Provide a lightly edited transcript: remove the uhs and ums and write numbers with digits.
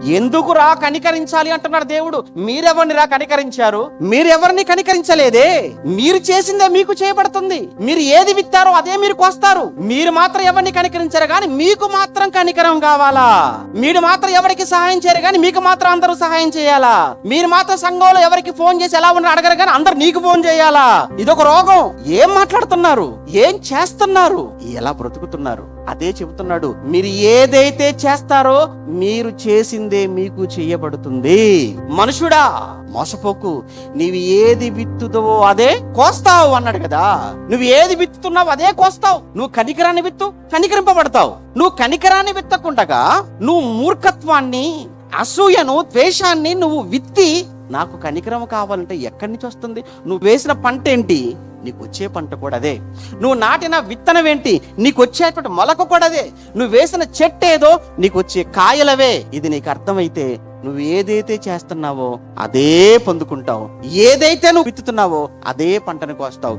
ఎందుకురా కనికరించాలి అంటున్నాడు దేవుడు. మీరెవరిని కనికరించారు? మీరెవరిని కనికరించలేదే. మీరు చేసిందే మీకు చేయబడుతుంది. మీరు ఏది విత్తారో అదే మీరు కోస్తారు. మీరు మాత్రం ఎవరిని కనికరించారు కానీ మీకు మాత్రం కనికరం కావాలా? మీరు మాత్రం ఎవరికి సహాయం చేయరు కానీ మీకు మాత్రం అందరూ సహాయం చేయాలా? మీరు మాత్రం సంఘంలో ఎవరికి ఫోన్ చేసి ఎలా ఉన్నారు అడగరు కానీ అందరు నీకు ఫోన్ చేయాలా? ఇదొక రోగం. ఏం మాట్లాడుతున్నారు? ఏం చేస్తున్నారు? ఎలా బ్రతుకుతున్నారు? అదే చెబుతున్నాడు. మీరు ఏదైతే చేస్తారో మీరు చేసిందే మీకు చేయబడుతుంది. మనుషుడా మోసపోకు, నీవు ఏది విత్తుదవో అదే కోస్తావు అన్నాడు కదా. నువ్వు ఏది విత్తుతున్నావు అదే కోస్తావు. నువ్వు కనికరాన్ని విత్తు, కనికరింపబడతావు. నువ్వు కనికరాన్ని విత్తకుండగా నువ్వు మూర్ఖత్వాన్ని, అసూయను, ద్వేషాన్ని నువ్వు విత్తి నాకు కనికరం కావాలంటే ఎక్కడి నుంచి వస్తుంది? నువ్వు వేసిన పంట ఏంటి? నీకు వచ్చే పంట కూడా అదే. నువ్వు నాటిన విత్తనం ఏంటి? నీకు వచ్చేటువంటి మొలక కూడా అదే. నువ్వు వేసిన చెట్టు ఏదో నీకు వచ్చే కాయలవే. ఇది నీకు అర్థమైతే నువ్వు ఏదైతే చేస్తున్నావో అదే పొందుకుంటావు. ఏదైతే నువ్వు విత్తుతున్నావో అదే పంటను కోస్తావు.